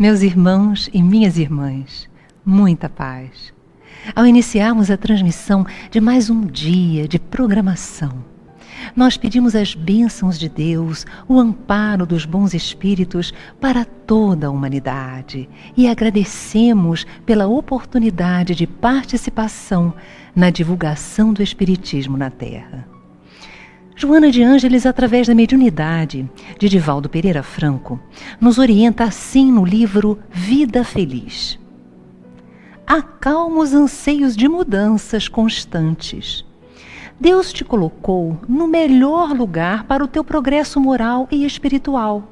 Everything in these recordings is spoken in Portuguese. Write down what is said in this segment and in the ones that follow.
Meus irmãos e minhas irmãs, muita paz. Ao iniciarmos a transmissão de mais um dia de programação, nós pedimos as bênçãos de Deus, o amparo dos bons espíritos para toda a humanidade e agradecemos pela oportunidade de participação na divulgação do Espiritismo na Terra. Joana de Ângeles, através da mediunidade de Divaldo Pereira Franco, nos orienta assim no livro Vida Feliz. Acalma os anseios de mudanças constantes. Deus te colocou no melhor lugar para o teu progresso moral e espiritual.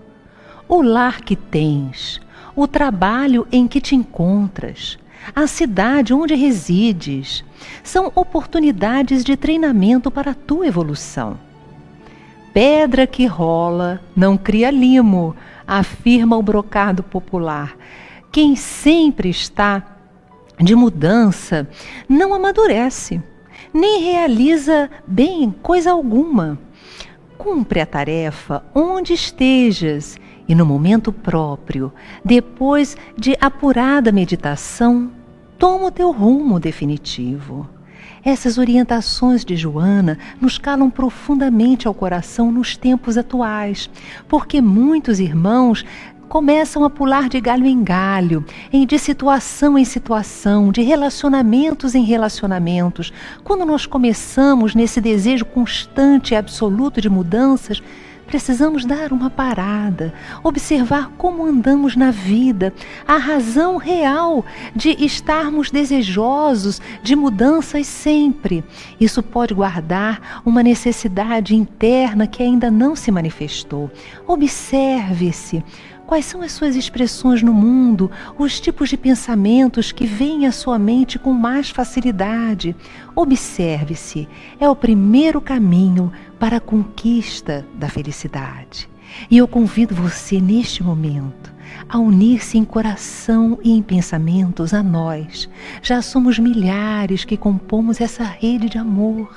O lar que tens, o trabalho em que te encontras, a cidade onde resides, são oportunidades de treinamento para a tua evolução. Pedra que rola não cria limo, afirma o brocado popular. Quem sempre está de mudança não amadurece, nem realiza bem coisa alguma. Cumpre a tarefa onde estejas e no momento próprio, depois de apurada meditação, toma o teu rumo definitivo. Essas orientações de Joana nos calam profundamente ao coração nos tempos atuais, porque muitos irmãos começam a pular de galho em galho, de situação em situação, de relacionamentos em relacionamentos. Quando nós começamos nesse desejo constante e absoluto de mudanças, precisamos dar uma parada, observar como andamos na vida, a razão real de estarmos desejosos de mudanças sempre. Isso pode guardar uma necessidade interna que ainda não se manifestou. Observe-se. Quais são as suas expressões no mundo, os tipos de pensamentos que vêm à sua mente com mais facilidade? Observe-se. É o primeiro caminho para a conquista da felicidade. E eu convido você, neste momento, a unir-se em coração e em pensamentos a nós. Já somos milhares que compomos essa rede de amor.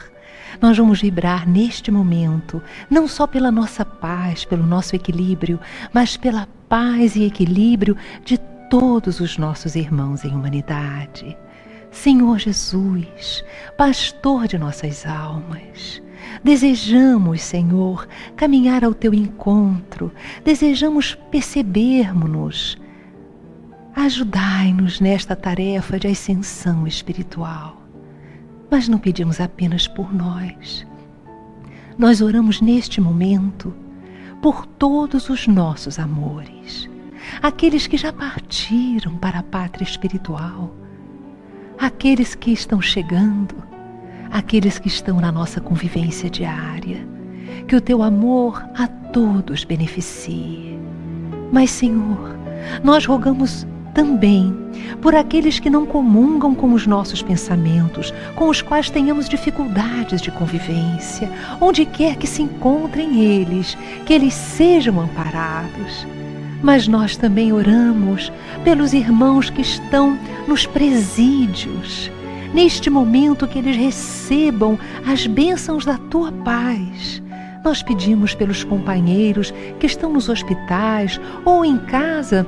Nós vamos vibrar neste momento, não só pela nossa paz, pelo nosso equilíbrio, mas pela paz e equilíbrio de todos os nossos irmãos em humanidade. Senhor Jesus, pastor de nossas almas, desejamos, Senhor, caminhar ao teu encontro, desejamos percebermos-nos. Ajudai-nos nesta tarefa de ascensão espiritual. Mas não pedimos apenas por nós. Nós oramos neste momento por todos os nossos amores, aqueles que já partiram para a pátria espiritual, aqueles que estão chegando, aqueles que estão na nossa convivência diária. Que o teu amor a todos beneficie. Mas, Senhor, nós rogamos também por aqueles que não comungam com os nossos pensamentos, com os quais tenhamos dificuldades de convivência, onde quer que se encontrem eles, que eles sejam amparados. Mas nós também oramos pelos irmãos que estão nos presídios, neste momento que eles recebam as bênçãos da tua paz. Nós pedimos pelos companheiros que estão nos hospitais ou em casa,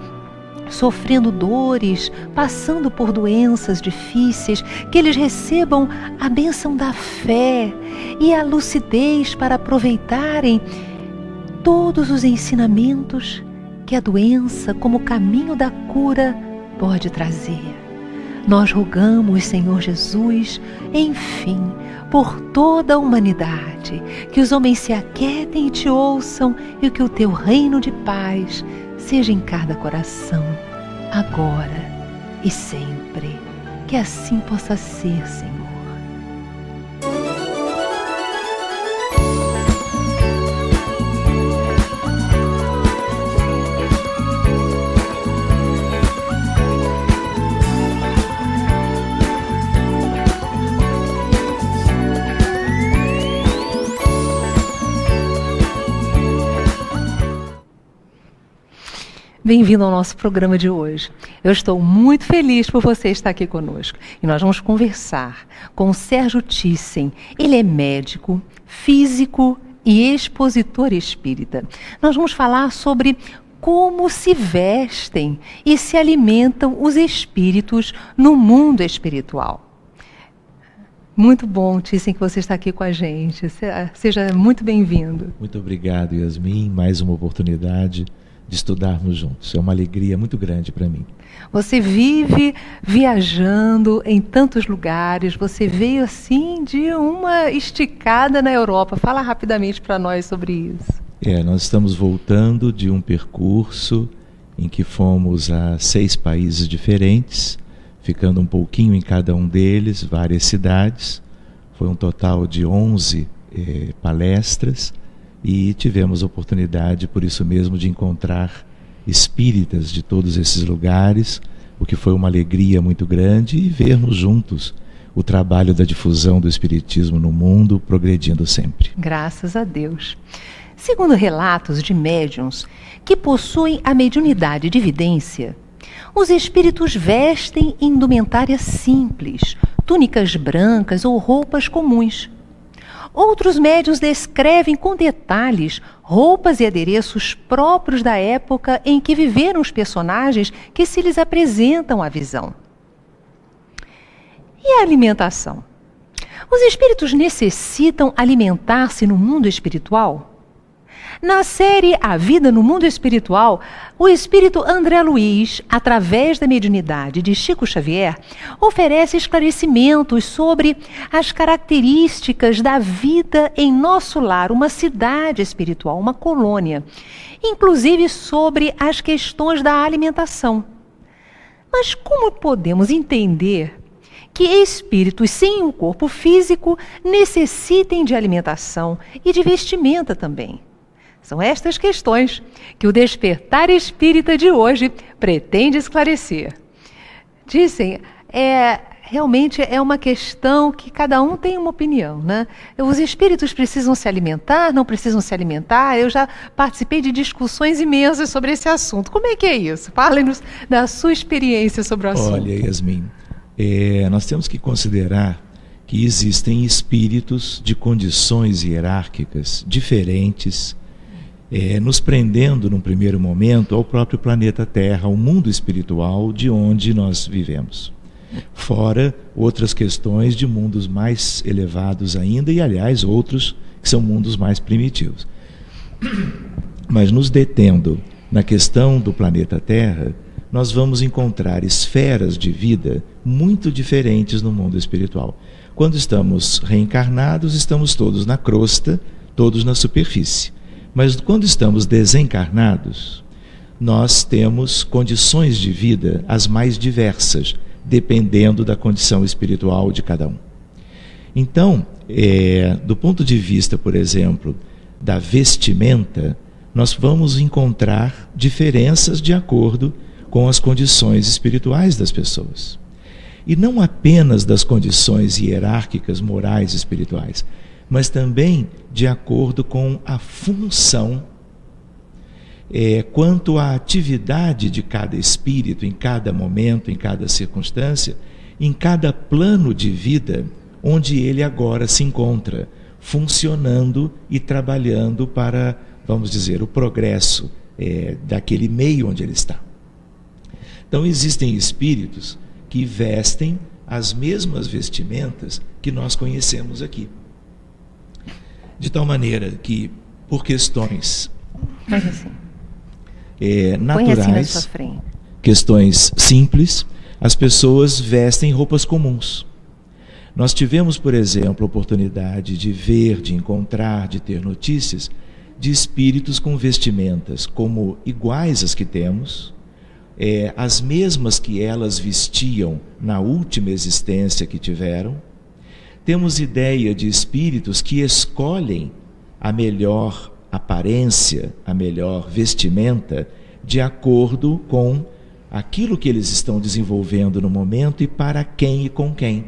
sofrendo dores, passando por doenças difíceis, que eles recebam a bênção da fé e a lucidez para aproveitarem todos os ensinamentos que a doença, como caminho da cura, pode trazer. Nós rogamos, Senhor Jesus, enfim, por toda a humanidade, que os homens se aquietem e te ouçam e que o teu reino de paz seja em cada coração, agora e sempre. Que assim possa ser, Senhor. Bem-vindo ao nosso programa de hoje. Eu estou muito feliz por você estar aqui conosco. E nós vamos conversar com o Sérgio Thyssen. Ele é médico, físico e expositor espírita. Nós vamos falar sobre como se vestem e se alimentam os espíritos no mundo espiritual. Muito bom, Thyssen, que você está aqui com a gente. Seja muito bem-vindo. Muito obrigado, Yasmin. Mais uma oportunidade de estudarmos juntos. É uma alegria muito grande para mim. Você vive viajando em tantos lugares. Você veio assim de uma esticada na Europa. Fala rapidamente para nós sobre isso. Nós estamos voltando de um percurso em que fomos a 6 países diferentes, ficando um pouquinho em cada um deles, várias cidades. Foi um total de 11 palestras e tivemos a oportunidade, por isso mesmo, de encontrar espíritas de todos esses lugares, o que foi uma alegria muito grande, e vermos juntos o trabalho da difusão do espiritismo no mundo progredindo sempre. Graças a Deus. Segundo relatos de médiuns que possuem a mediunidade de vidência, os espíritos vestem indumentária simples, túnicas brancas ou roupas comuns. Outros médiuns descrevem com detalhes roupas e adereços próprios da época em que viveram os personagens que se lhes apresentam à visão. E a alimentação? Os espíritos necessitam alimentar-se no mundo espiritual? Na série A Vida no Mundo Espiritual, o espírito André Luiz, através da mediunidade de Chico Xavier, oferece esclarecimentos sobre as características da vida em nosso lar, uma cidade espiritual, uma colônia, inclusive sobre as questões da alimentação. Mas como podemos entender que espíritos sem um corpo físico necessitem de alimentação e de vestimenta também? São estas questões que o Despertar Espírita de hoje pretende esclarecer. Dizem, realmente é uma questão que cada um tem uma opinião, né? Os espíritos precisam se alimentar, não precisam se alimentar? Eu já participei de discussões imensas sobre esse assunto. Como é que é isso? Fale-nos da sua experiência sobre o assunto. Olha, Yasmin, nós temos que considerar que existem espíritos de condições hierárquicas diferentes, nos prendendo, num primeiro momento, ao próprio planeta Terra, ao mundo espiritual de onde nós vivemos. Fora outras questões de mundos mais elevados ainda, e, aliás, outros que são mundos mais primitivos. Mas, nos detendo na questão do planeta Terra, nós vamos encontrar esferas de vida muito diferentes no mundo espiritual. Quando estamos reencarnados, estamos todos na crosta, todos na superfície. Mas quando estamos desencarnados, nós temos condições de vida as mais diversas, dependendo da condição espiritual de cada um. Então, do ponto de vista, por exemplo, da vestimenta, nós vamos encontrar diferenças de acordo com as condições espirituais das pessoas. E não apenas das condições hierárquicas, morais e espirituais, mas também de acordo com a função, quanto à atividade de cada espírito, em cada momento, em cada circunstância, em cada plano de vida onde ele agora se encontra, funcionando e trabalhando para, vamos dizer, o progresso daquele meio onde ele está. Então, existem espíritos que vestem as mesmas vestimentas que nós conhecemos aqui. De tal maneira que, por questões naturais, questões simples, as pessoas vestem roupas comuns. Nós tivemos, por exemplo, a oportunidade de ver, de encontrar, de ter notícias de espíritos com vestimentas como iguais às que temos, as mesmas que elas vestiam na última existência que tiveram. Temos ideia de espíritos que escolhem a melhor aparência, a melhor vestimenta, de acordo com aquilo que eles estão desenvolvendo no momento e para quem e com quem.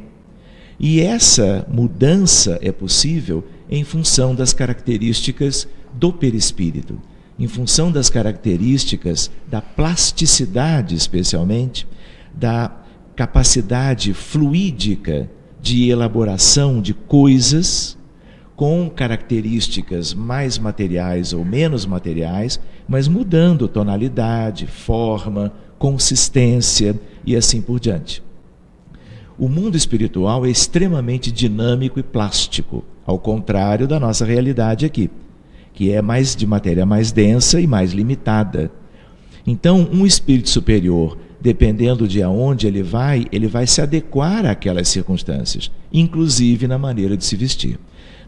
E essa mudança é possível em função das características do perispírito, em função das características da plasticidade, especialmente, da capacidade fluídica de elaboração de coisas com características mais materiais ou menos materiais, mas mudando tonalidade, forma, consistência e assim por diante. O mundo espiritual é extremamente dinâmico e plástico, ao contrário da nossa realidade aqui, que é mais de matéria mais densa e mais limitada. Então, um espírito superior, dependendo de aonde ele vai se adequar àquelas circunstâncias, inclusive na maneira de se vestir.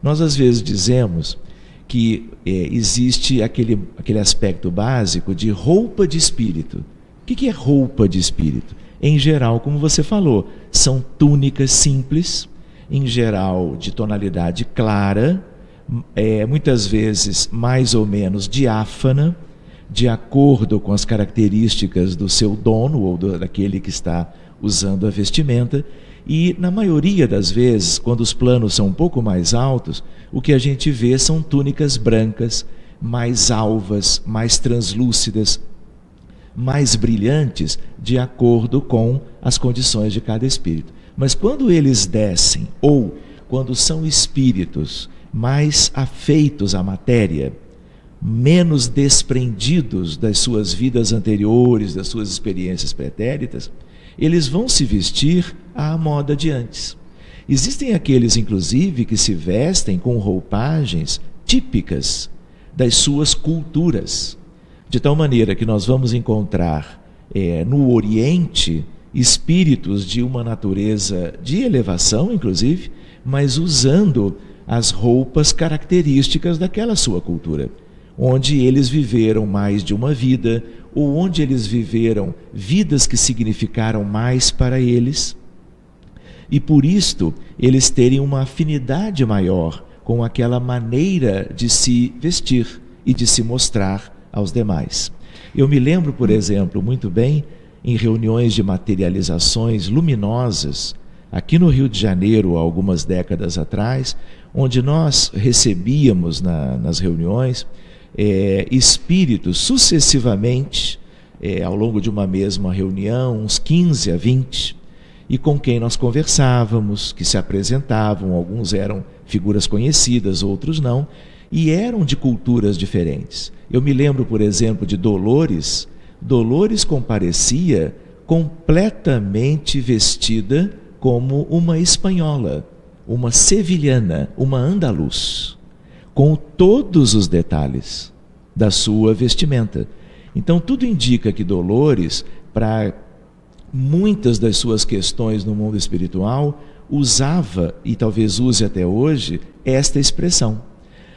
Nós às vezes dizemos que existe aquele aspecto básico de roupa de espírito. O que é roupa de espírito? Em geral, como você falou, são túnicas simples, em geral de tonalidade clara, muitas vezes mais ou menos diáfana, de acordo com as características do seu dono ou daquele que está usando a vestimenta. E na maioria das vezes, quando os planos são um pouco mais altos, o que a gente vê são túnicas brancas, mais alvas, mais translúcidas, mais brilhantes, de acordo com as condições de cada espírito. Mas quando eles descem, ou quando são espíritos mais afeitos à matéria, menos desprendidos das suas vidas anteriores, das suas experiências pretéritas, eles vão se vestir à moda de antes. Existem aqueles, inclusive, que se vestem com roupagens típicas das suas culturas, de tal maneira que nós vamos encontrar no Oriente espíritos de uma natureza de elevação, inclusive, mas usando as roupas características daquela sua cultura, onde eles viveram mais de uma vida, ou onde eles viveram vidas que significaram mais para eles, e por isto eles terem uma afinidade maior com aquela maneira de se vestir e de se mostrar aos demais. Eu me lembro, por exemplo, muito bem, em reuniões de materializações luminosas, aqui no Rio de Janeiro, há algumas décadas atrás, onde nós recebíamos nas reuniões espíritos sucessivamente, ao longo de uma mesma reunião, uns 15 a 20, e com quem nós conversávamos, que se apresentavam, alguns eram figuras conhecidas, outros não, e eram de culturas diferentes. Eu me lembro, por exemplo, de Dolores. Dolores comparecia completamente vestida como uma espanhola, uma sevilhana, uma andaluz, com todos os detalhes da sua vestimenta. Então tudo indica que Dolores, para muitas das suas questões no mundo espiritual, usava, e talvez use até hoje, esta expressão.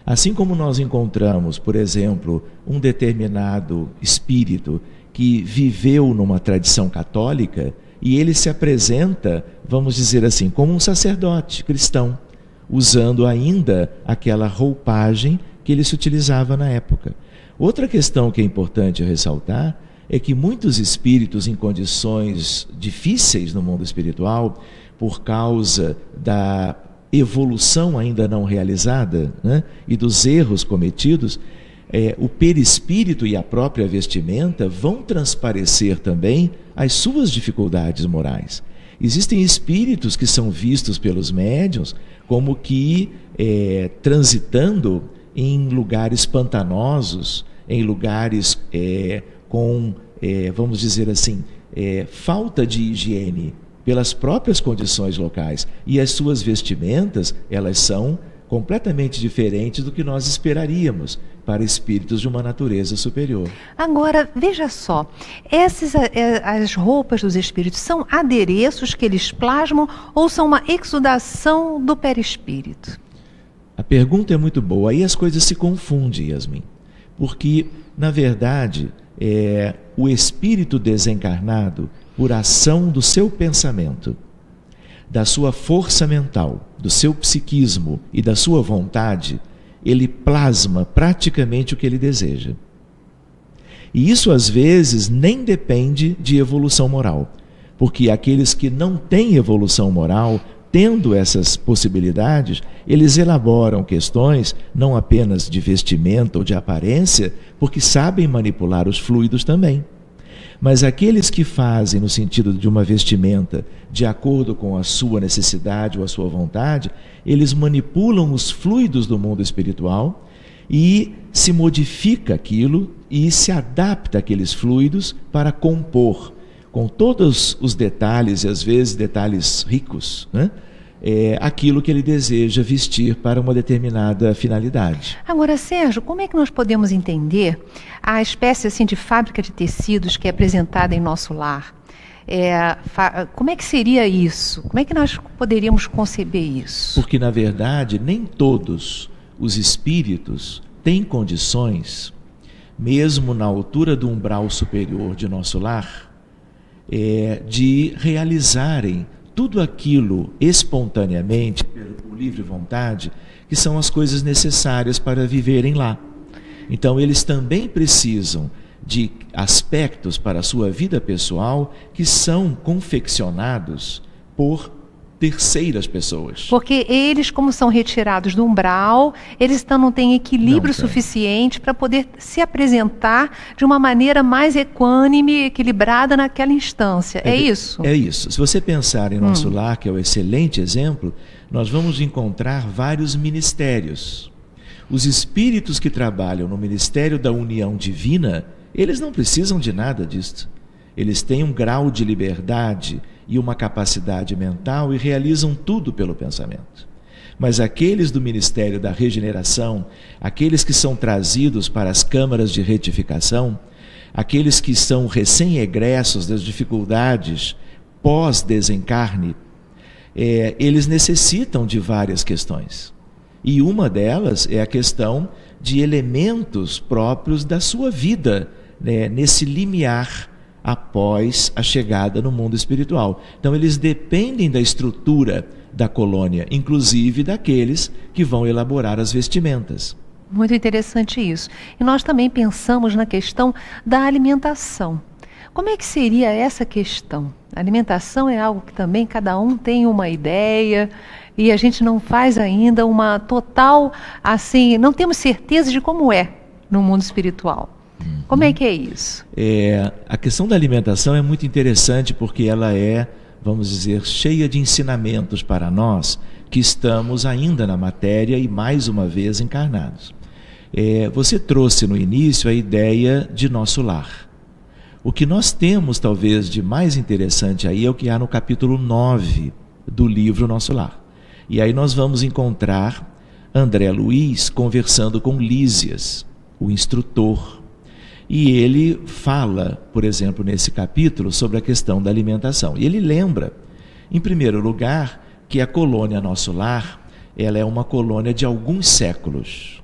Assim como nós encontramos, por exemplo, um determinado espírito que viveu numa tradição católica e ele se apresenta, vamos dizer assim, como um sacerdote cristão, usando ainda aquela roupagem que ele se utilizava na época. Outra questão que é importante ressaltar é que muitos espíritos em condições difíceis no mundo espiritual, por causa da evolução ainda não realizada, né, e dos erros cometidos, o perispírito e a própria vestimenta vão transparecer também as suas dificuldades morais. Existem espíritos que são vistos pelos médiuns como que transitando em lugares pantanosos, em lugares com, vamos dizer assim, falta de higiene pelas próprias condições locais. E as suas vestimentas, elas são completamente diferentes do que nós esperaríamos para espíritos de uma natureza superior. Agora, veja só, as roupas dos espíritos são adereços que eles plasmam ou são uma exudação do perispírito? A pergunta é muito boa. Aí as coisas se confundem, Yasmin. Porque, na verdade, o espírito desencarnado, por ação do seu pensamento, da sua força mental, do seu psiquismo e da sua vontade, ele plasma praticamente o que ele deseja. E isso, às vezes, nem depende de evolução moral, porque aqueles que não têm evolução moral, tendo essas possibilidades, eles elaboram questões não apenas de vestimenta ou de aparência, porque sabem manipular os fluidos também. Mas aqueles que fazem no sentido de uma vestimenta de acordo com a sua necessidade ou a sua vontade, eles manipulam os fluidos do mundo espiritual e se modifica aquilo e se adapta àqueles fluidos para compor, com todos os detalhes, e às vezes detalhes ricos, né? Aquilo que ele deseja vestir para uma determinada finalidade. Agora, Sérgio, como é que nós podemos entender a espécie assim, de fábrica de tecidos que é apresentada em nosso lar? Como é que seria isso? Como é que nós poderíamos conceber isso? Porque, na verdade, nem todos os espíritos têm condições, mesmo na altura do umbral superior de nosso lar, de realizarem tudo aquilo espontaneamente, por livre vontade, que são as coisas necessárias para viverem lá. Então, eles também precisam de aspectos para a sua vida pessoal que são confeccionados por terceiras pessoas. Porque eles, como são retirados do umbral, eles não têm equilíbrio suficiente para poder se apresentar de uma maneira mais equânime, equilibrada naquela instância. É isso? É isso. Se você pensar em nosso lar, que é um excelente exemplo, nós vamos encontrar vários ministérios. Os espíritos que trabalham no Ministério da União Divina, eles não precisam de nada disso. Eles têm um grau de liberdade e uma capacidade mental e realizam tudo pelo pensamento. Mas aqueles do Ministério da Regeneração, aqueles que são trazidos para as câmaras de retificação, aqueles que são recém-egressos das dificuldades pós-desencarne, eles necessitam de várias questões. E uma delas é a questão de elementos próprios da sua vida, né, nesse limiar após a chegada no mundo espiritual. Então, eles dependem da estrutura da colônia, inclusive daqueles que vão elaborar as vestimentas. Muito interessante isso. E nós também pensamos na questão da alimentação. Como é que seria essa questão? A alimentação é algo que também cada um tem uma ideia e a gente não faz ainda uma total, assim, não temos certeza de como é no mundo espiritual. Como é que é isso? A questão da alimentação é muito interessante porque ela é, vamos dizer, cheia de ensinamentos para nós que estamos ainda na matéria e mais uma vez encarnados. Você trouxe no início a ideia de nosso lar. O que nós temos talvez de mais interessante aí é o que há no capítulo 9 do livro Nosso Lar. E aí nós vamos encontrar André Luiz conversando com Lísias, o instrutor. E ele fala, por exemplo, nesse capítulo, sobre a questão da alimentação. E ele lembra, em primeiro lugar, que a colônia Nosso Lar, ela é uma colônia de alguns séculos.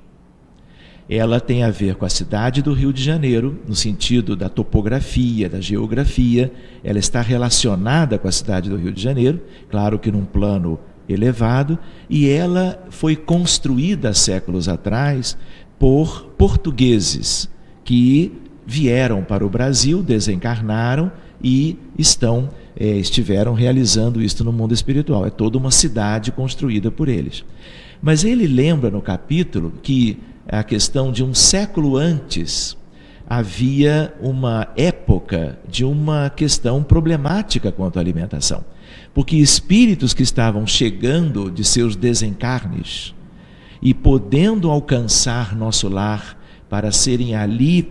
Ela tem a ver com a cidade do Rio de Janeiro, no sentido da topografia, da geografia. Ela está relacionada com a cidade do Rio de Janeiro, claro que num plano elevado, e ela foi construída séculos atrás por portugueses, que vieram para o Brasil, desencarnaram e estiveram realizando isso no mundo espiritual. É toda uma cidade construída por eles. Mas ele lembra no capítulo que a questão de um século antes havia uma época de uma questão problemática quanto à alimentação. Porque espíritos que estavam chegando de seus desencarnes e podendo alcançar nosso lar para serem ali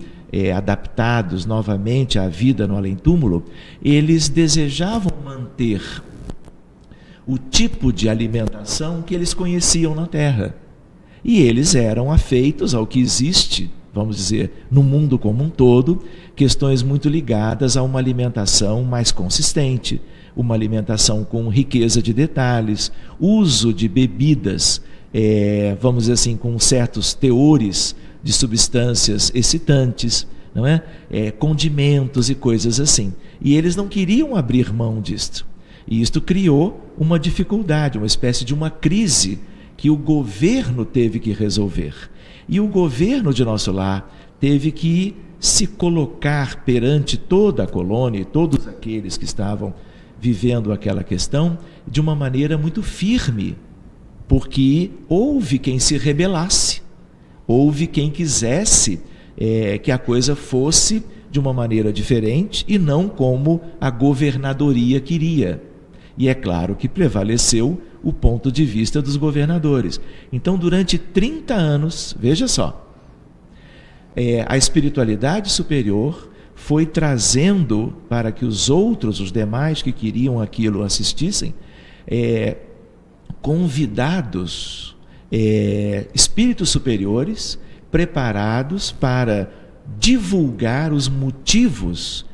adaptados novamente à vida no além-túmulo, eles desejavam manter o tipo de alimentação que eles conheciam na Terra. E eles eram afeitos ao que existe, vamos dizer, no mundo como um todo, questões muito ligadas a uma alimentação mais consistente, uma alimentação com riqueza de detalhes, uso de bebidas, vamos dizer assim, com certos teores de substâncias excitantes, não é? Condimentos e coisas assim. E eles não queriam abrir mão disto. E isto criou uma dificuldade, uma espécie de uma crise que o governo teve que resolver. E o governo de Nosso Lar teve que se colocar perante toda a colônia e todos aqueles que estavam vivendo aquela questão de uma maneira muito firme, porque houve quem se rebelasse. Houve quem quisesse que a coisa fosse de uma maneira diferente e não como a governadoria queria. E é claro que prevaleceu o ponto de vista dos governadores. Então, durante 30 anos, veja só, a espiritualidade superior foi trazendo para que os outros, os demais que queriam aquilo assistissem, convidados, espíritos superiores, preparados para divulgar os motivos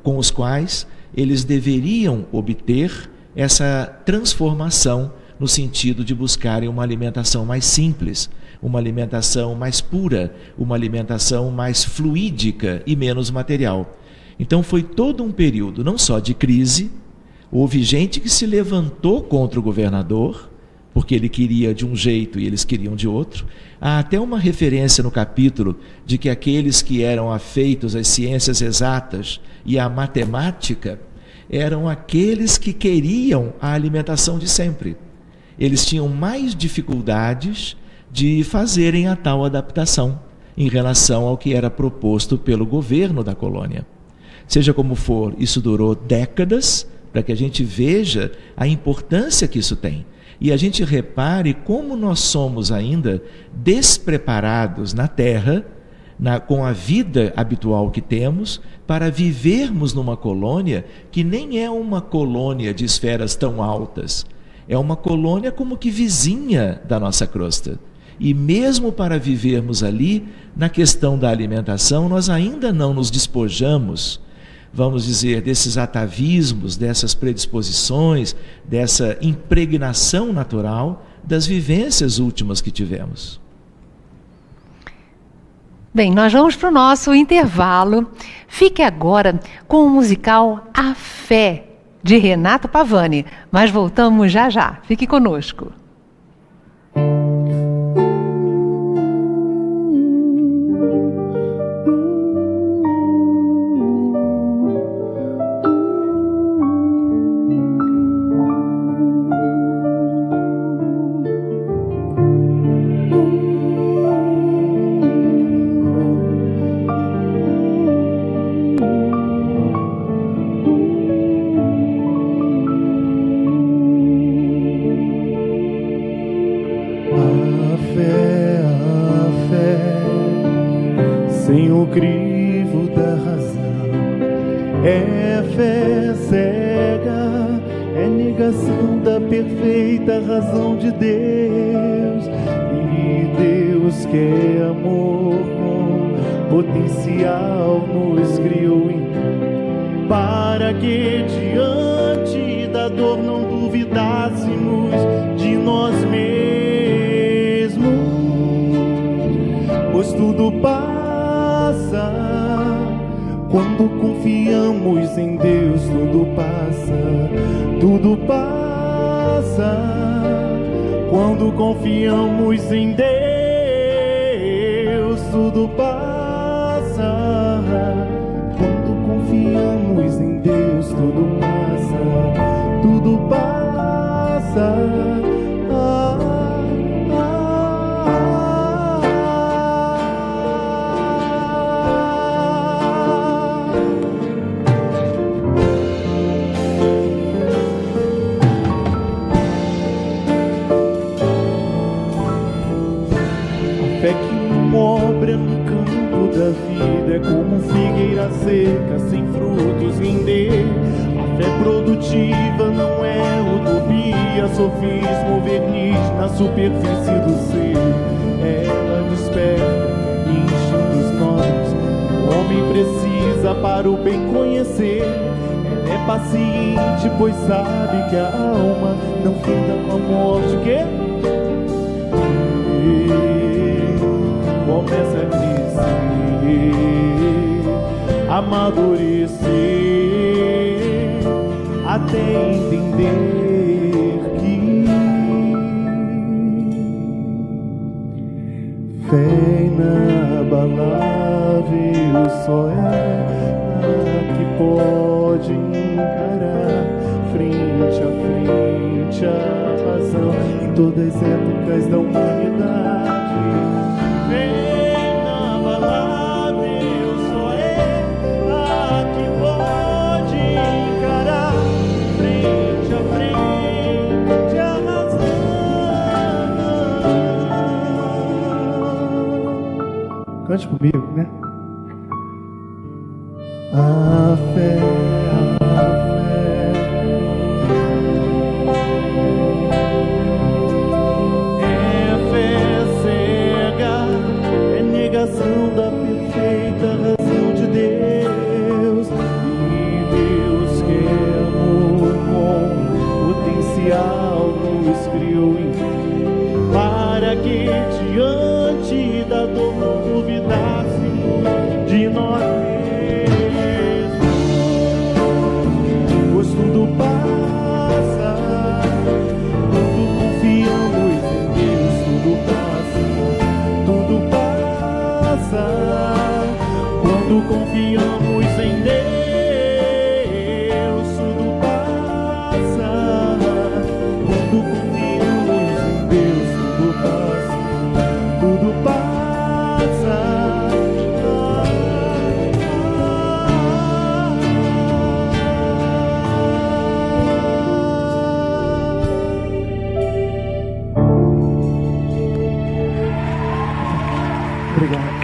com os quais eles deveriam obter essa transformação no sentido de buscarem uma alimentação mais simples, uma alimentação mais pura, uma alimentação mais fluídica e menos material. Então foi todo um período não só de crise, houve gente que se levantou contra o governador, porque ele queria de um jeito e eles queriam de outro. Há até uma referência no capítulo de que aqueles que eram afeitos às ciências exatas e à matemática eram aqueles que queriam a alimentação de sempre. Eles tinham mais dificuldades de fazerem a tal adaptação em relação ao que era proposto pelo governo da colônia. Seja como for, isso durou décadas para que a gente veja a importância que isso tem. E a gente repare como nós somos ainda despreparados na Terra, com a vida habitual que temos, para vivermos numa colônia que nem é uma colônia de esferas tão altas. É uma colônia como que vizinha da nossa crosta. E mesmo para vivermos ali, na questão da alimentação, nós ainda não nos despojamos, vamos dizer, desses atavismos, dessas predisposições, dessa impregnação natural das vivências últimas que tivemos. Bem, nós vamos para o nosso intervalo. Fique agora com o musical A Fé, de Renato Pavani. Mas voltamos já já. Fique conosco. Pois sabe que a alma não finda com a morte. O quê? Começa a crescer, amadurecer, até entender que fé inabalável só é a que pode encarar frente a frente a razão em todas as épocas da humanidade. Inabalável só é Cante comigo, né? A fé, é fé cega, é negação da perfeita razão de Deus. E Deus que é amor com potencial nos criou em mim, para que diante da dor não duvidássemos de nós mesmos, pois tudo passa quando confiamos em Deus. Tudo passa quando confiamos em Deus. Tudo passa quando confiamos em Deus. Tudo passa. Tudo passa. Obrigado.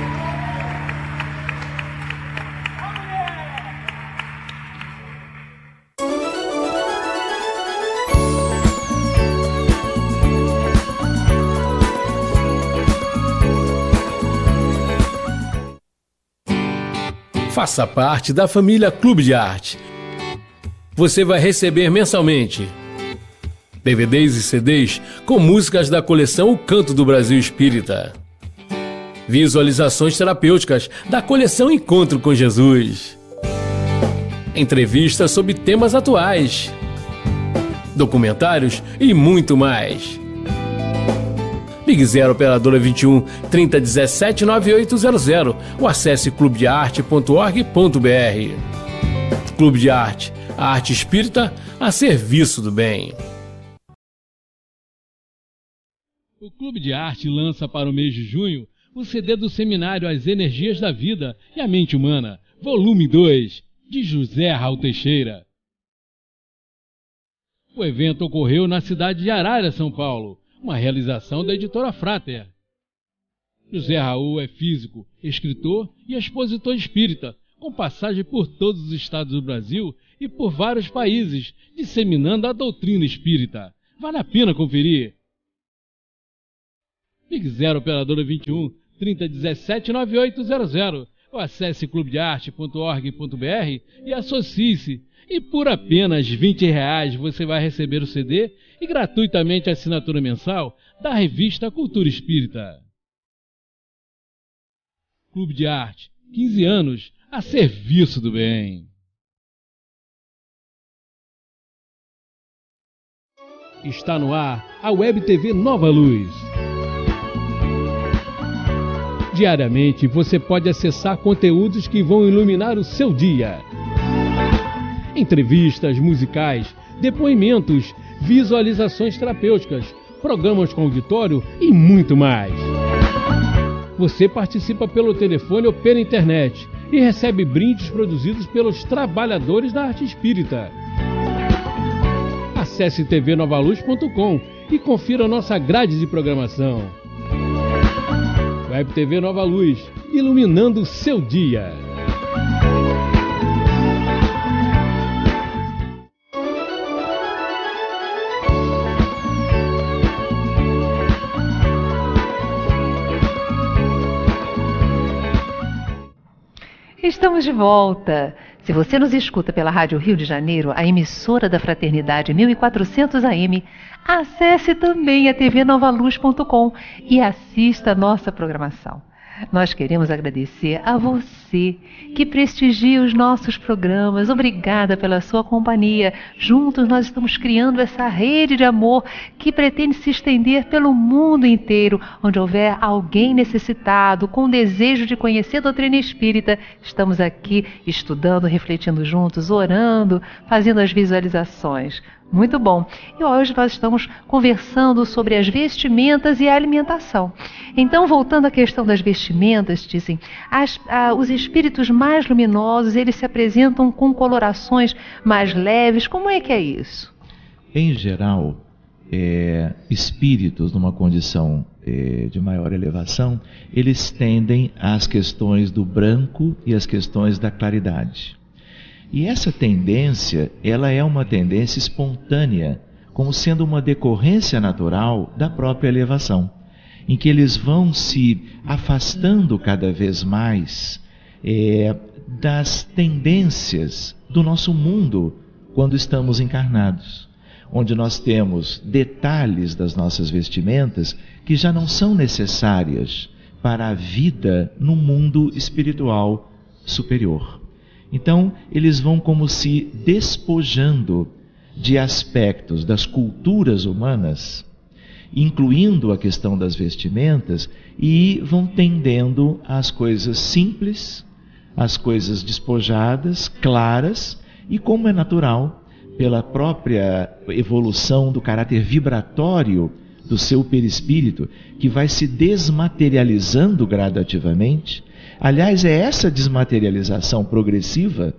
Faça parte da família Clube de Arte. Você vai receber mensalmente DVDs e CDs com músicas da coleção O Canto do Brasil Espírita, visualizações terapêuticas da coleção Encontro com Jesus, entrevistas sobre temas atuais, documentários e muito mais. Ligue 0 Operadora 21 3017 9800 ou acesse clubedearte.org.br. Clube de Arte, a arte espírita a serviço do bem. O Clube de Arte lança para o mês de junho o CD do seminário As Energias da Vida e a Mente Humana, volume 2, de José Raul Teixeira. O evento ocorreu na cidade de Arara, São Paulo, uma realização da editora Frater. José Raul é físico, escritor e expositor espírita, com passagem por todos os estados do Brasil e por vários países, disseminando a doutrina espírita. Vale a pena conferir. Ligue 0 Operadora 21 3017 9800 ou acesse clubedearte.org.br e associe-se. E por apenas R$20 você vai receber o CD e gratuitamente a assinatura mensal da revista Cultura Espírita. Clube de Arte, 15 anos a serviço do bem. Está no ar a Web TV Nova Luz. Diariamente você pode acessar conteúdos que vão iluminar o seu dia. Entrevistas musicais, depoimentos, visualizações terapêuticas, programas com auditório e muito mais. Você participa pelo telefone ou pela internet e recebe brindes produzidos pelos trabalhadores da arte espírita. Acesse tvnovaluz.com e confira nossa grade de programação. Web TV Nova Luz, iluminando o seu dia. Estamos de volta. Se você nos escuta pela Rádio Rio de Janeiro, a emissora da Fraternidade 1400 AM, acesse também a tvnovaluz.com e assista a nossa programação. Nós queremos agradecer a você que prestigia os nossos programas. Obrigada pela sua companhia. Juntos nós estamos criando essa rede de amor que pretende se estender pelo mundo inteiro. Onde houver alguém necessitado, com desejo de conhecer a doutrina espírita, estamos aqui estudando, refletindo juntos, orando, fazendo as visualizações. Muito bom. E hoje nós estamos conversando sobre as vestimentas e a alimentação. Então, voltando à questão das vestimentas, dizem, os espíritos mais luminosos, eles se apresentam com colorações mais leves. Como é que é isso? Em geral, espíritos numa condição de maior elevação, eles tendem às questões do branco e às questões da claridade. E essa tendência, ela é uma tendência espontânea, como sendo uma decorrência natural da própria elevação, em que eles vão se afastando cada vez mais das tendências do nosso mundo quando estamos encarnados, onde nós temos detalhes das nossas vestimentas que já não são necessárias para a vida no mundo espiritual superior. Então, eles vão como se despojando de aspectos das culturas humanas, incluindo a questão das vestimentas, e vão tendendo às coisas simples, às coisas despojadas, claras, e como é natural, pela própria evolução do caráter vibratório do seu perispírito, que vai se desmaterializando gradativamente. Aliás, é essa desmaterialização progressiva,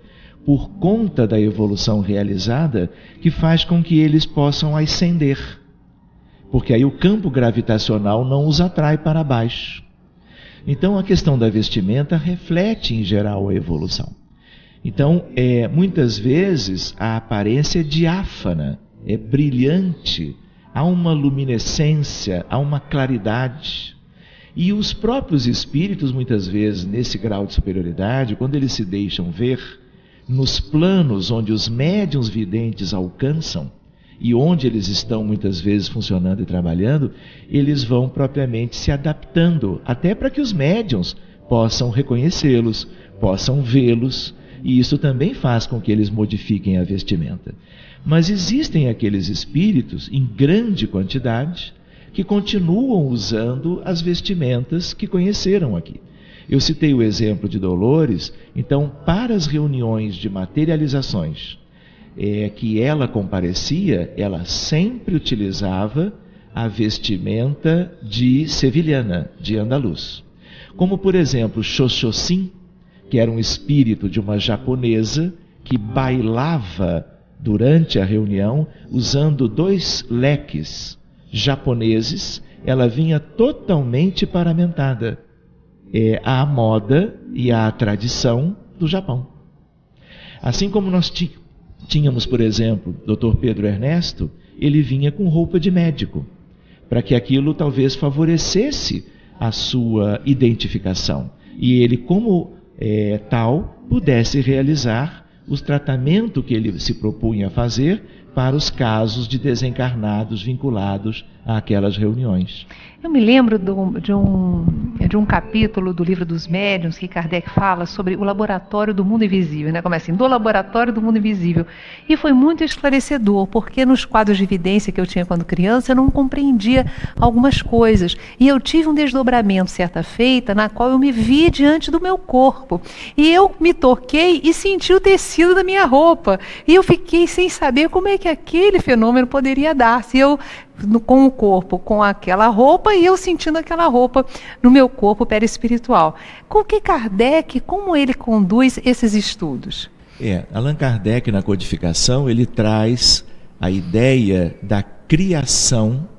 por conta da evolução realizada, que faz com que eles possam ascender. Porque aí o campo gravitacional não os atrai para baixo. Então a questão da vestimenta reflete em geral a evolução. Então, muitas vezes a aparência é diáfana, é brilhante, há uma luminescência, há uma claridade. E os próprios espíritos, muitas vezes, nesse grau de superioridade, quando eles se deixam ver, nos planos onde os médiuns videntes alcançam, e onde eles estão muitas vezes funcionando e trabalhando, eles vão propriamente se adaptando, até para que os médiuns possam reconhecê-los, possam vê-los, e isso também faz com que eles modifiquem a vestimenta. Mas existem aqueles espíritos, em grande quantidade, que continuam usando as vestimentas que conheceram aqui. Eu citei o exemplo de Dolores. Então, para as reuniões de materializações que ela comparecia, ela sempre utilizava a vestimenta de sevilhana, de andaluz. Como, por exemplo, Xoxoxin, que era um espírito de uma japonesa que bailava durante a reunião usando 2 leques japoneses. Ela vinha totalmente paramentada à moda e à tradição do Japão. Assim como nós tínhamos, por exemplo, Dr. Pedro Ernesto, ele vinha com roupa de médico, para que aquilo talvez favorecesse a sua identificação. E ele, como tal, pudesse realizar o tratamento que ele se propunha a fazer para os casos de desencarnados vinculados àquelas reuniões. Eu me lembro de um capítulo do Livro dos Médiuns que Kardec fala sobre o laboratório do mundo invisível, né? Como é assim, do laboratório do mundo invisível. E foi muito esclarecedor, porque nos quadros de evidência que eu tinha quando criança, eu não compreendia algumas coisas. E eu tive um desdobramento certa feita, na qual eu me vi diante do meu corpo. E eu me toquei e senti o tecido da minha roupa. E eu fiquei sem saber como é que aquele fenômeno poderia dar-se. Eu com o corpo, com aquela roupa, e eu sentindo aquela roupa no meu corpo perispiritual. Com que Kardec, como ele conduz esses estudos? Allan Kardec, na codificação, ele traz a ideia da criação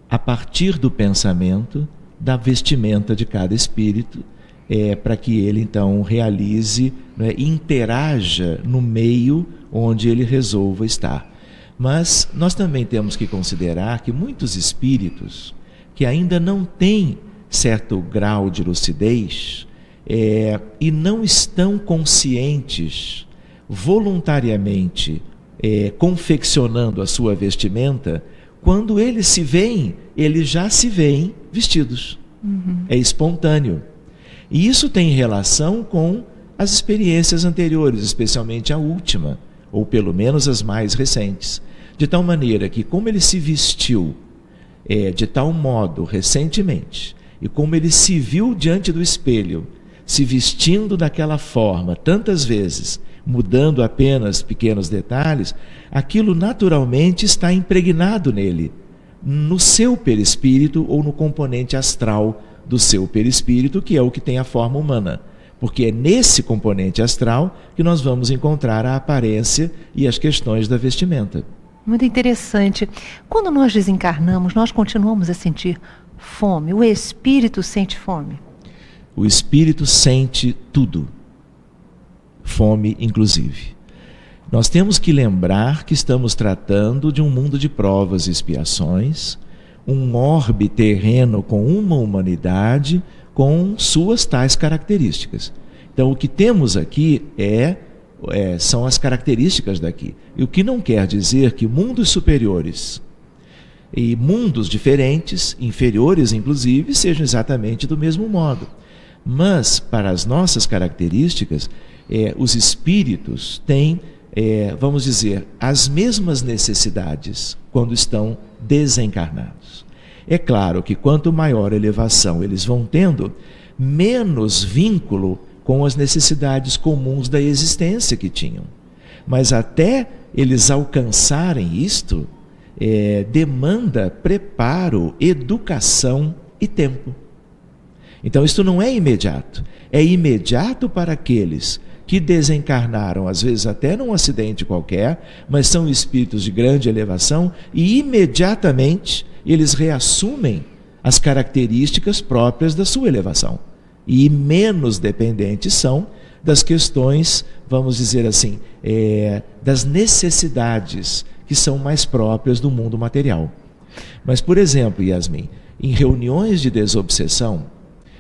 a partir do pensamento da vestimenta de cada espírito, para que ele então realize, interaja no meio onde ele resolva estar. Mas nós também temos que considerar que muitos espíritos que ainda não têm certo grau de lucidez e não estão conscientes voluntariamente confeccionando a sua vestimenta, quando eles se veem, eles já se veem vestidos. É espontâneo. E isso tem relação com as experiências anteriores, especialmente a última, ou pelo menos as mais recentes. De tal maneira que, como ele se vestiu de tal modo recentemente, e como ele se viu diante do espelho, se vestindo daquela forma tantas vezes, mudando apenas pequenos detalhes, aquilo naturalmente está impregnado nele, no seu perispírito ou no componente astral do seu perispírito, que é o que tem a forma humana. Porque é nesse componente astral que nós vamos encontrar a aparência e as questões da vestimenta. Muito interessante. Quando nós desencarnamos, nós continuamos a sentir fome? O espírito sente fome? O espírito sente tudo, fome inclusive. Nós temos que lembrar que estamos tratando de um mundo de provas e expiações, um orbe terreno com uma humanidade com suas tais características. Então, o que temos aqui são as características daqui. E o que não quer dizer que mundos superiores e mundos diferentes, inferiores inclusive, sejam exatamente do mesmo modo. Mas, para as nossas características, os espíritos têm, vamos dizer, as mesmas necessidades quando estão desencarnados. É claro que quanto maior elevação eles vão tendo, menos vínculo com as necessidades comuns da existência que tinham. Mas até eles alcançarem isto, demanda preparo, educação e tempo. Então, isto não é imediato. É imediato para aqueles que desencarnaram, às vezes até num acidente qualquer, mas são espíritos de grande elevação e imediatamente eles reassumem as características próprias da sua elevação. E menos dependentes são das questões, vamos dizer assim, das necessidades que são mais próprias do mundo material. Mas, por exemplo, Yasmin, em reuniões de desobsessão,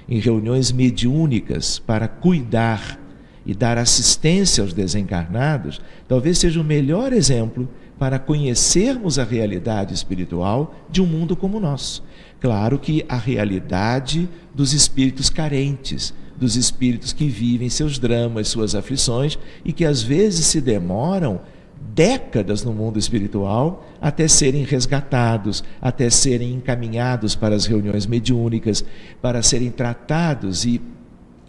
em reuniões mediúnicas para cuidar e dar assistência aos desencarnados, talvez seja o melhor exemplo para conhecermos a realidade espiritual de um mundo como o nosso. Claro que a realidade dos espíritos carentes, dos espíritos que vivem seus dramas, suas aflições e que às vezes se demoram décadas no mundo espiritual até serem resgatados, até serem encaminhados para as reuniões mediúnicas, para serem tratados e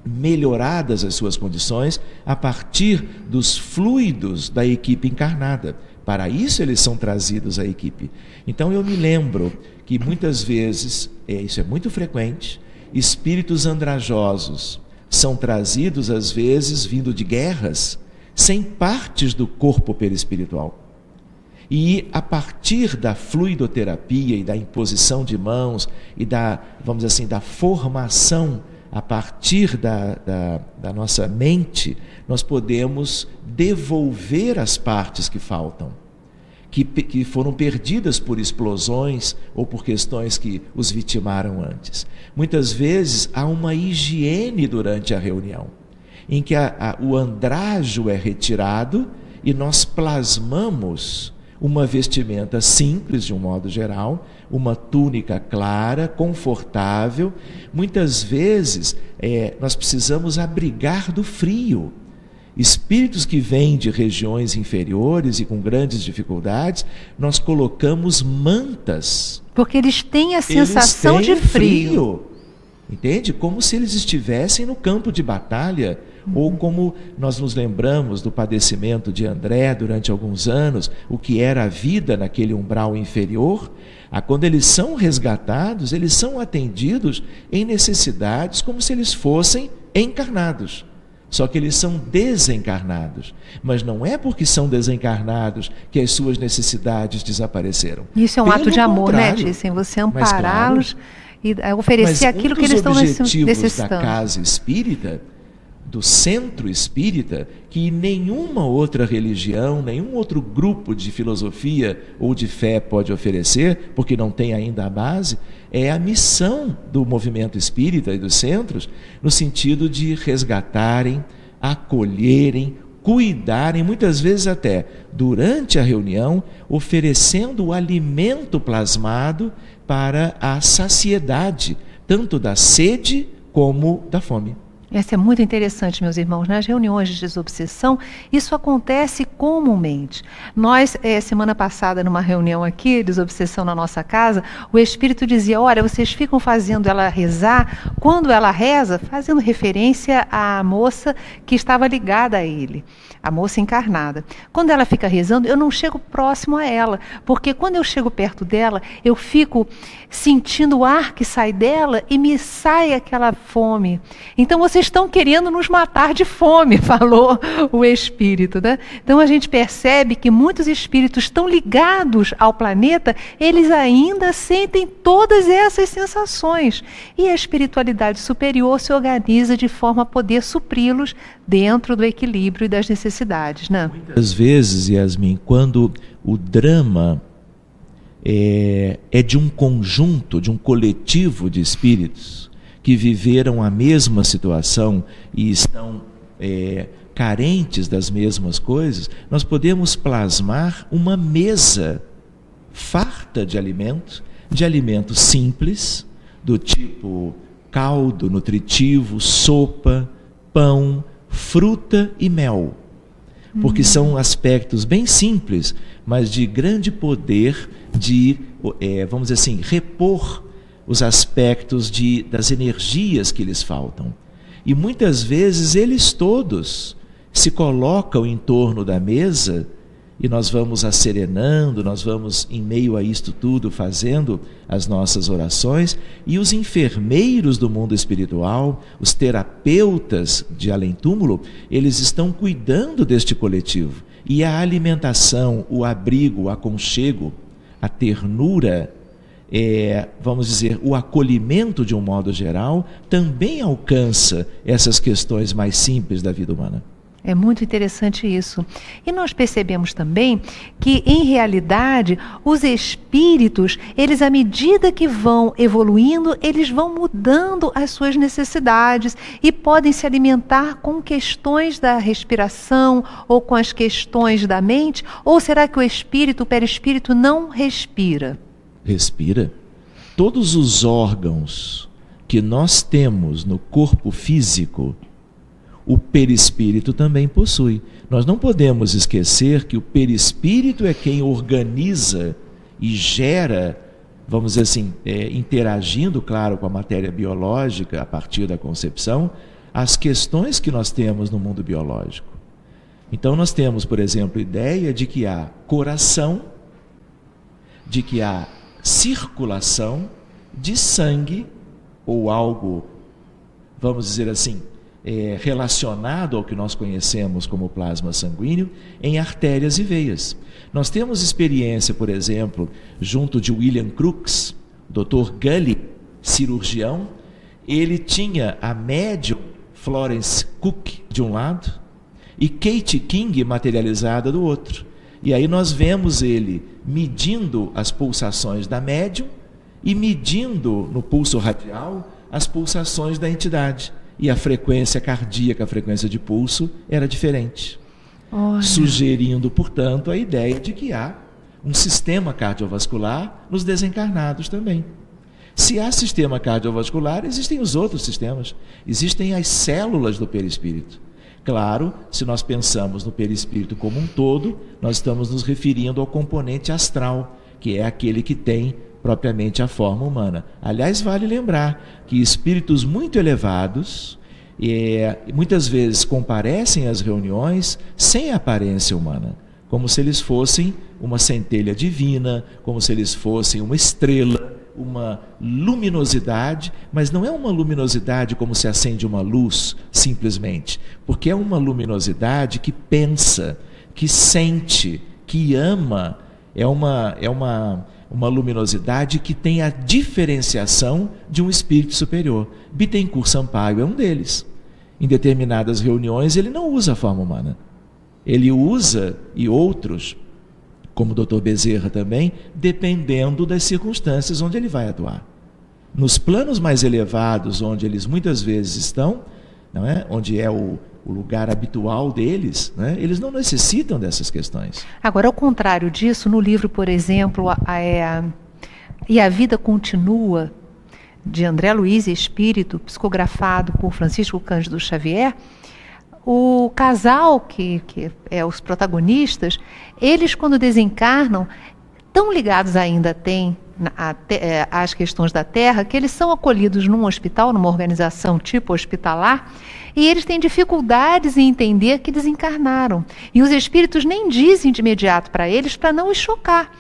melhoradas as suas condições a partir dos fluidos da equipe encarnada. Para isso eles são trazidos à equipe. Então eu me lembro que muitas vezes, isso é muito frequente, espíritos andrajosos são trazidos às vezes vindo de guerras, sem partes do corpo perispiritual. E a partir da fluidoterapia e da imposição de mãos e da, vamos dizer assim, da formação a partir da nossa mente, nós podemos devolver as partes que faltam, que foram perdidas por explosões ou por questões que os vitimaram antes. Muitas vezes há uma higiene durante a reunião, em que o andrágio é retirado e nós plasmamos uma vestimenta simples, de um modo geral, uma túnica clara, confortável. Muitas vezes nós precisamos abrigar do frio. Espíritos que vêm de regiões inferiores e com grandes dificuldades, nós colocamos mantas. Porque eles têm a sensação de frio. Entende? Como se eles estivessem no campo de batalha, ou como nós nos lembramos do padecimento de André durante alguns anos, o que era a vida naquele umbral inferior. Quando eles são resgatados, eles são atendidos em necessidades como se eles fossem encarnados. Só que eles são desencarnados. Mas não é porque são desencarnados que as suas necessidades desapareceram. Isso é um ato de amor, né, Thyssen? Você ampará-los e oferecer aquilo que eles estão necessitando. Mas um dos objetivos da casa espírita, do centro espírita, que nenhuma outra religião, nenhum outro grupo de filosofia ou de fé pode oferecer, porque não tem ainda a base, é a missão do movimento espírita e dos centros, no sentido de resgatarem, acolherem, cuidarem, muitas vezes até durante a reunião, oferecendo o alimento plasmado para a saciedade, tanto da sede como da fome. Essa é muito interessante, meus irmãos. Nas reuniões de desobsessão, isso acontece comumente. Nós, semana passada, numa reunião aqui, desobsessão na nossa casa, o Espírito dizia, olha, vocês ficam fazendo ela rezar, quando ela reza, fazendo referência à moça que estava ligada a ele, a moça encarnada. Quando ela fica rezando, eu não chego próximo a ela, porque quando eu chego perto dela, eu fico sentindo o ar que sai dela e me sai aquela fome. Então, vocês estão querendo nos matar de fome, falou o espírito, né? Então a gente percebe que muitos espíritos tão ligados ao planeta, eles ainda sentem todas essas sensações. E a espiritualidade superior se organiza de forma a poder supri-los dentro do equilíbrio e das necessidades, né? Muitas vezes, Yasmin, quando o drama é de um conjunto, de um coletivo de espíritos que viveram a mesma situação e estão carentes das mesmas coisas, nós podemos plasmar uma mesa farta de alimento simples, do tipo caldo nutritivo, sopa, pão, fruta e mel. Porque são aspectos bem simples, mas de grande poder de, vamos dizer assim, repor os aspectos das energias que lhes faltam. E muitas vezes eles todos se colocam em torno da mesa e nós vamos acerenando, nós vamos em meio a isto tudo fazendo as nossas orações, e os enfermeiros do mundo espiritual, os terapeutas de além-túmulo, eles estão cuidando deste coletivo. E a alimentação, o abrigo, o aconchego, a ternura, vamos dizer, o acolhimento de um modo geral, também alcança essas questões mais simples da vida humana. É muito interessante isso. E nós percebemos também que, em realidade, os espíritos, eles, à medida que vão evoluindo, eles vão mudando as suas necessidades e podem se alimentar com questões da respiração ou com as questões da mente. Ou será que o perispírito não respira? Respira. Todos os órgãos que nós temos no corpo físico, o perispírito também possui. Nós não podemos esquecer que o perispírito é quem organiza e gera, vamos dizer assim, interagindo, claro, com a matéria biológica a partir da concepção, as questões que nós temos no mundo biológico. Então nós temos, por exemplo, a ideia de que há coração, de que há circulação de sangue ou algo, vamos dizer assim, relacionado ao que nós conhecemos como plasma sanguíneo, em artérias e veias. Nós temos experiência, por exemplo, junto de William Crookes, Dr. Gully, cirurgião. Ele tinha a médium Florence Cook de um lado e Kate King materializada do outro. E aí nós vemos ele medindo as pulsações da médium e medindo no pulso radial as pulsações da entidade. E a frequência cardíaca, a frequência de pulso era diferente. Olha. Sugerindo, portanto, a ideia de que há um sistema cardiovascular nos desencarnados também. Se há sistema cardiovascular, existem os outros sistemas. Existem as células do perispírito. Claro, se nós pensamos no perispírito como um todo, nós estamos nos referindo ao componente astral, que é aquele que tem propriamente a forma humana. Aliás, vale lembrar que espíritos muito elevados muitas vezes comparecem às reuniões sem aparência humana, como se eles fossem uma centelha divina, como se eles fossem uma estrela, uma luminosidade, mas não é uma luminosidade como se acende uma luz simplesmente, porque é uma luminosidade que pensa, que sente, que ama, é uma luminosidade que tem a diferenciação de um espírito superior. Bittencourt Sampaio é um deles. Em determinadas reuniões ele não usa a forma humana. Ele usa, e outros, como o Dr. Bezerra também, dependendo das circunstâncias onde ele vai atuar. Nos planos mais elevados, onde eles muitas vezes estão, não é? Onde é o lugar habitual deles, né? Eles não necessitam dessas questões. Agora, ao contrário disso, no livro, por exemplo, E a Vida Continua, de André Luiz Espírito, psicografado por Francisco Cândido Xavier, o casal que é os protagonistas, eles quando desencarnam, tão ligados ainda têm às questões da Terra, que eles são acolhidos num hospital, numa organização tipo hospitalar, e eles têm dificuldades em entender que desencarnaram. E os espíritos nem dizem de imediato para eles, para não os chocar.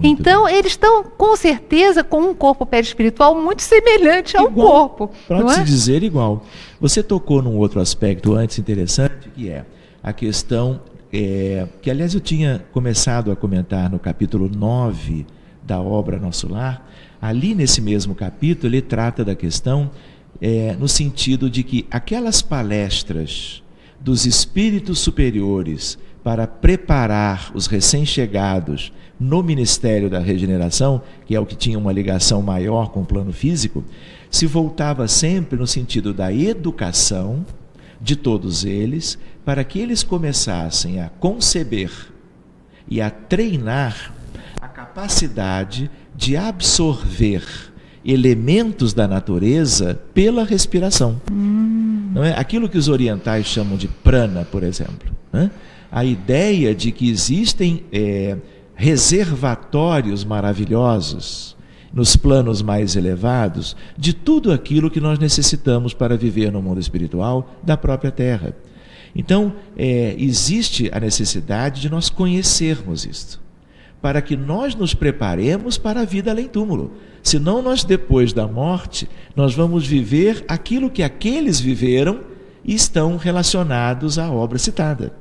Então, eles estão, com certeza, com um corpo perispiritual muito semelhante ao corpo. Pode-se dizer igual. Você tocou num outro aspecto antes interessante, que é a questão, que aliás eu tinha começado a comentar no capítulo 9 da obra Nosso Lar. Ali nesse mesmo capítulo ele trata da questão no sentido de que aquelas palestras dos espíritos superiores para preparar os recém-chegados no Ministério da Regeneração, que é o que tinha uma ligação maior com o plano físico, se voltava sempre no sentido da educação de todos eles, para que eles começassem a conceber e a treinar a capacidade de absorver elementos da natureza pela respiração. Não é? Aquilo que os orientais chamam de prana, por exemplo. Né? A ideia de que existem reservatórios maravilhosos nos planos mais elevados de tudo aquilo que nós necessitamos para viver no mundo espiritual da própria Terra. Então, existe a necessidade de nós conhecermos isto, para que nós nos preparemos para a vida além túmulo. Senão nós, depois da morte, nós vamos viver aquilo que aqueles viveram e estão relacionados à obra citada.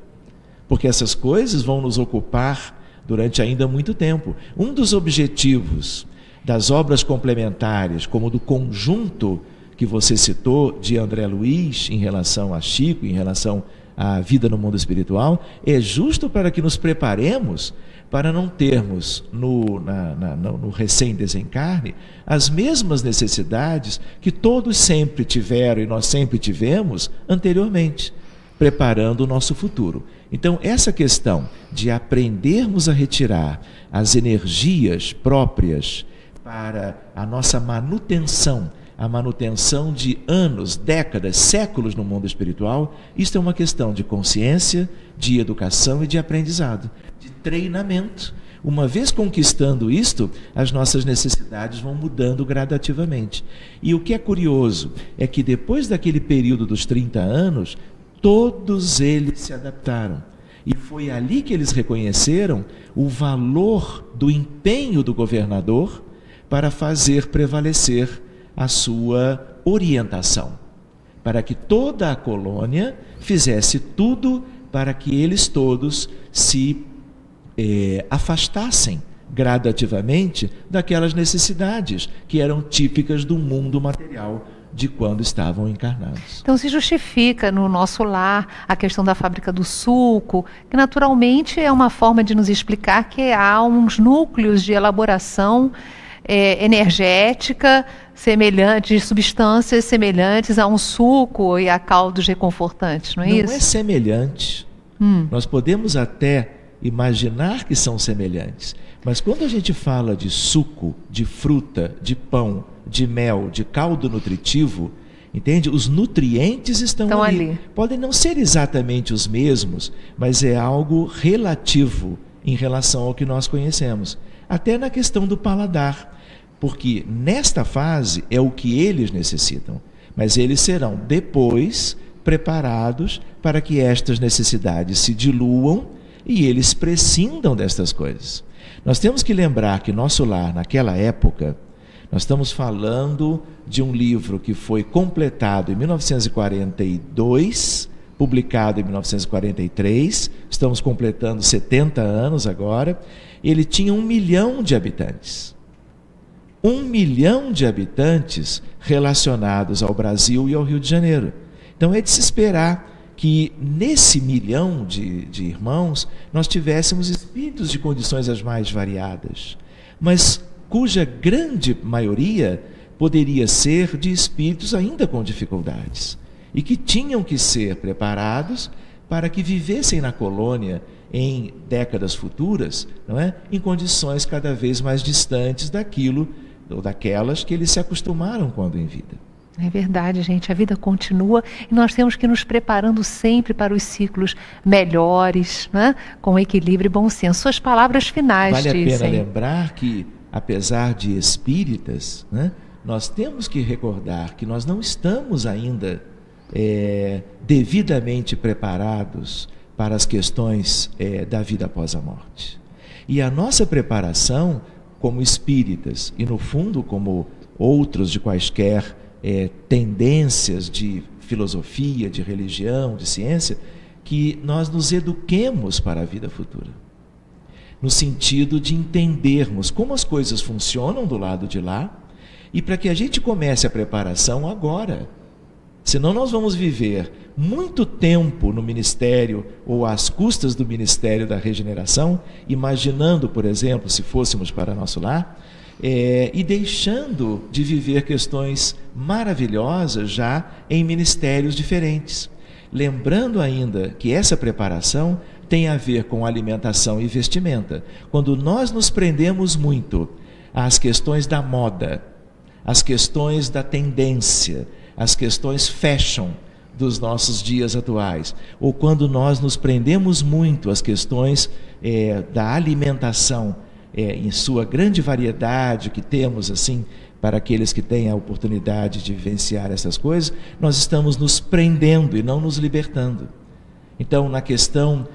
Porque essas coisas vão nos ocupar durante ainda muito tempo. Um dos objetivos das obras complementares, como do conjunto que você citou de André Luiz em relação a Chico, em relação à vida no mundo espiritual, é justo para que nos preparemos para não termos no recém-desencarne as mesmas necessidades que todos sempre tiveram e nós sempre tivemos anteriormente, preparando o nosso futuro. Então, essa questão de aprendermos a retirar as energias próprias para a nossa manutenção, a manutenção de anos, décadas, séculos no mundo espiritual, isto é uma questão de consciência, de educação e de aprendizado, de treinamento. Uma vez conquistando isto, as nossas necessidades vão mudando gradativamente. E o que é curioso é que depois daquele período dos 30 anos, todos eles se adaptaram. E foi ali que eles reconheceram o valor do empenho do governador para fazer prevalecer a sua orientação, para que toda a colônia fizesse tudo para que eles todos se afastassem gradativamente daquelas necessidades que eram típicas do mundo material de quando estavam encarnados. Então se justifica no Nosso Lar a questão da fábrica do suco, que naturalmente é uma forma de nos explicar que há uns núcleos de elaboração energética semelhante, de substâncias semelhantes a um suco e a caldos reconfortantes, não é isso? Não é semelhante. Nós podemos até imaginar que são semelhantes, mas quando a gente fala de suco, de fruta, de pão, de mel, de caldo nutritivo, entende? Os nutrientes estão ali. Podem não ser exatamente os mesmos, mas é algo relativo em relação ao que nós conhecemos. Até na questão do paladar, porque nesta fase é o que eles necessitam, mas eles serão depois preparados para que estas necessidades se diluam e eles prescindam destas coisas. Nós temos que lembrar que Nosso Lar, naquela época, nós estamos falando de um livro que foi completado em 1942, publicado em 1943, estamos completando 70 anos agora. Ele tinha 1 milhão de habitantes. 1 milhão de habitantes relacionados ao Brasil e ao Rio de Janeiro. Então é de se esperar que nesse 1 milhão de irmãos nós tivéssemos espíritos de condições as mais variadas, mas cuja grande maioria poderia ser de espíritos ainda com dificuldades e que tinham que ser preparados para que vivessem na colônia em décadas futuras, não é? Em condições cada vez mais distantes daquilo ou daquelas que eles se acostumaram quando em vida. É verdade, gente, a vida continua e nós temos que ir nos preparando sempre para os ciclos melhores, né? Com equilíbrio e bom senso. Suas palavras finais, Vale a pena dizem. lembrar que apesar de espíritas, né, nós temos que recordar que nós não estamos ainda devidamente preparados para as questões da vida após a morte. E a nossa preparação como espíritas, e no fundo como outros de quaisquer tendências de filosofia, de religião, de ciência, que nós nos eduquemos para a vida futura. No sentido de entendermos como as coisas funcionam do lado de lá, e para que a gente comece a preparação agora. Senão nós vamos viver muito tempo no ministério ou às custas do ministério da regeneração, imaginando, por exemplo, se fôssemos para nosso lar, e deixando de viver questões maravilhosas já em ministérios diferentes. Lembrando ainda que essa preparação tem a ver com alimentação e vestimenta. Quando nós nos prendemos muito às questões da moda, às questões da tendência, às questões fashion dos nossos dias atuais, ou quando nós nos prendemos muito às questões da alimentação, em sua grande variedade que temos assim para aqueles que têm a oportunidade de vivenciar essas coisas, nós estamos nos prendendo e não nos libertando. Então, na questão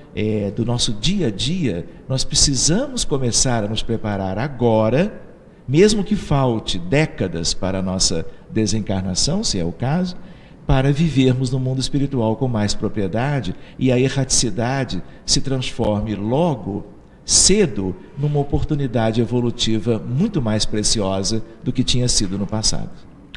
do nosso dia a dia, nós precisamos começar a nos preparar agora, mesmo que falte décadas para a nossa desencarnação, se é o caso, para vivermos no mundo espiritual com mais propriedade e a erraticidade se transforme logo, cedo, numa oportunidade evolutiva muito mais preciosa do que tinha sido no passado.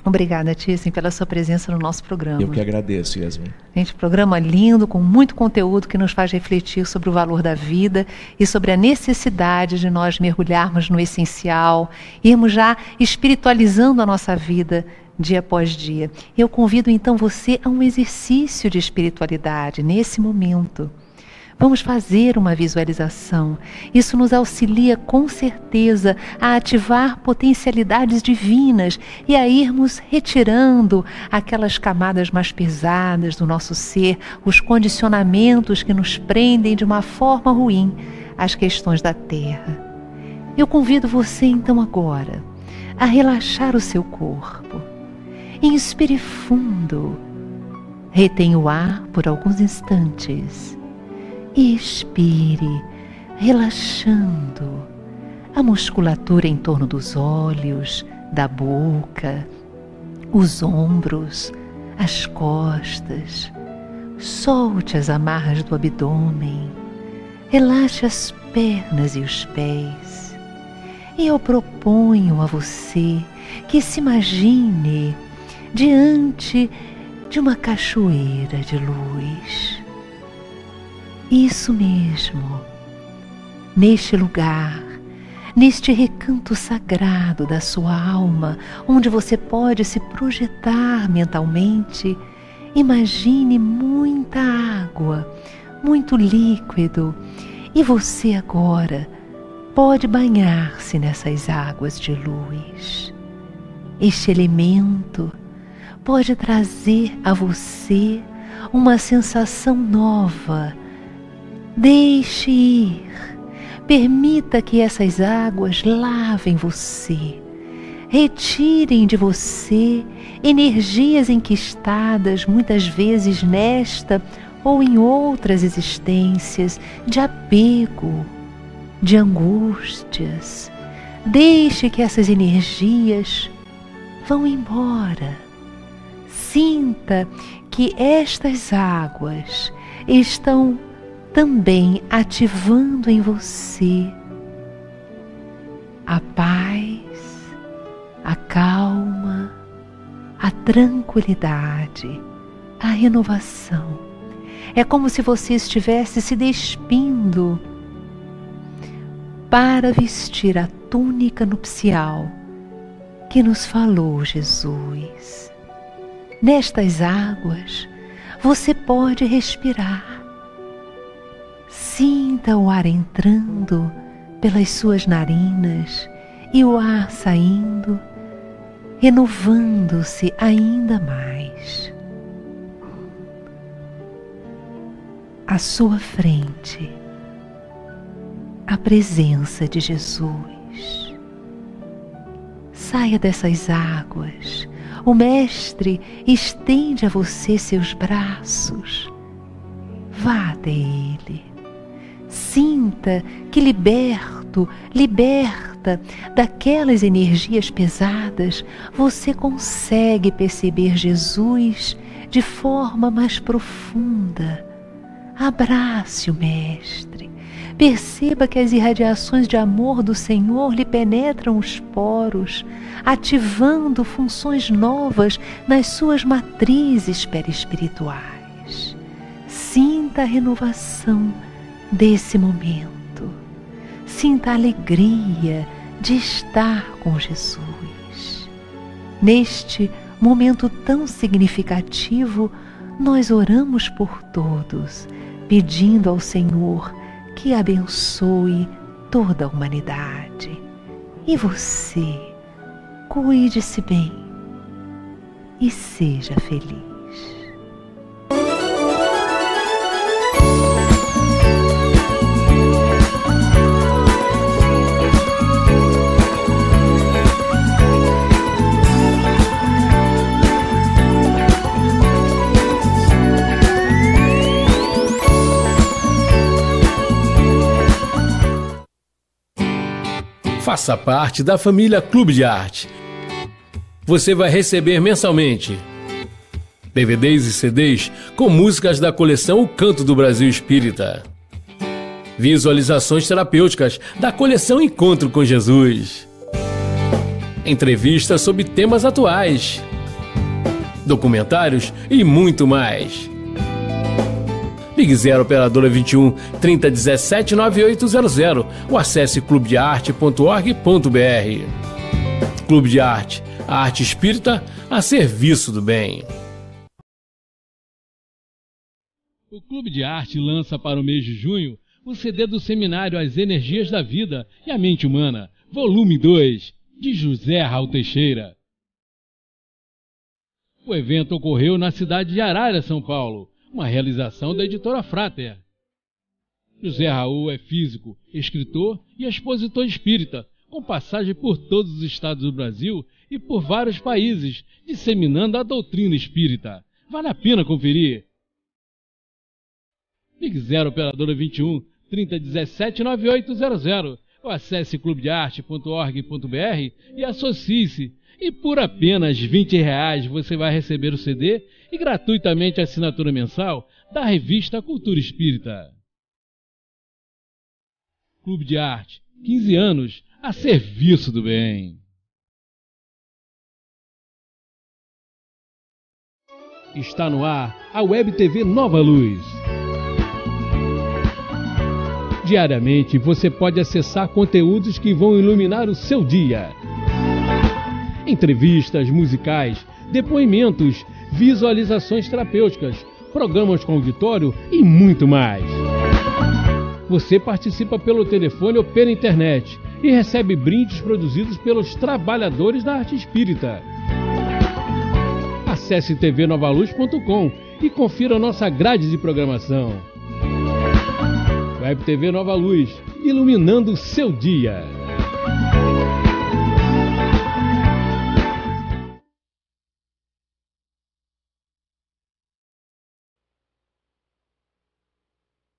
Obrigada, Thyssen, pela sua presença no nosso programa. Eu que agradeço, Yasmin. Gente, programa lindo, com muito conteúdo que nos faz refletir sobre o valor da vida e sobre a necessidade de nós mergulharmos no essencial, irmos já espiritualizando a nossa vida dia após dia. Eu convido então você a um exercício de espiritualidade nesse momento. Vamos fazer uma visualização. Isso nos auxilia com certeza a ativar potencialidades divinas e a irmos retirando aquelas camadas mais pesadas do nosso ser, os condicionamentos que nos prendem de uma forma ruim às questões da Terra. Eu convido você então agora a relaxar o seu corpo. Inspire fundo. Retenha o ar por alguns instantes. E expire, relaxando a musculatura em torno dos olhos, da boca, os ombros, as costas. Solte as amarras do abdômen, relaxe as pernas e os pés. E eu proponho a você que se imagine diante de uma cachoeira de luz. Isso mesmo, neste lugar, neste recanto sagrado da sua alma, onde você pode se projetar mentalmente, imagine muita água, muito líquido, e você agora pode banhar-se nessas águas de luz. Este elemento pode trazer a você uma sensação nova. Deixe ir, permita que essas águas lavem você, retirem de você energias enquistadas, muitas vezes nesta ou em outras existências, de apego, de angústias. Deixe que essas energias vão embora. Sinta que estas águas estão também ativando em você a paz, a calma, a tranquilidade, a renovação. É como se você estivesse se despindo para vestir a túnica nupcial que nos falou Jesus. Nestas águas você pode respirar. Sinta o ar entrando pelas suas narinas e o ar saindo, renovando-se ainda mais. À sua frente, a presença de Jesus. saia dessas águas. O Mestre estende a você seus braços. Vá até Ele. Sinta que liberta daquelas energias pesadas, você consegue perceber Jesus de forma mais profunda. Abrace o Mestre. Perceba que as irradiações de amor do Senhor lhe penetram os poros, ativando funções novas nas suas matrizes perispirituais. Sinta a renovação desse momento. Sinta a alegria de estar com Jesus. Neste momento tão significativo, nós oramos por todos, pedindo ao Senhor que abençoe toda a humanidade. E você, cuide-se bem e seja feliz. Faça parte da família Clube de Arte. Você vai receber mensalmente DVDs e CDs com músicas da coleção O Canto do Brasil Espírita, visualizações terapêuticas da coleção Encontro com Jesus, entrevistas sobre temas atuais, documentários e muito mais. Ligue 0 operadora 21 3017 9800 ou acesse clubedearte.org.br. Clube de Arte, a arte espírita a serviço do bem. O Clube de Arte lança para o mês de junho o CD do seminário As Energias da Vida e a Mente Humana, volume 2, de José Raul Teixeira. O evento ocorreu na cidade de Arara, São Paulo, uma realização da editora Frater. José Raul é físico, escritor e expositor espírita, com passagem por todos os estados do Brasil e por vários países, disseminando a doutrina espírita. Vale a pena conferir. Ligue 0 operadora 21 3017 9800 ou acesse clubedearte.org.br e associe-se. E por apenas R$20 você vai receber o CD e gratuitamente a assinatura mensal da revista Cultura Espírita. Clube de Arte, 15 anos a serviço do bem. Está no ar a Web TV Nova Luz. Diariamente você pode acessar conteúdos que vão iluminar o seu dia. Entrevistas musicais, depoimentos, visualizações terapêuticas, programas com auditório e muito mais. Você participa pelo telefone ou pela internet e recebe brindes produzidos pelos trabalhadores da arte espírita. Acesse tvnovaluz.com e confira nossa grade de programação. Web TV Nova Luz, iluminando o seu dia.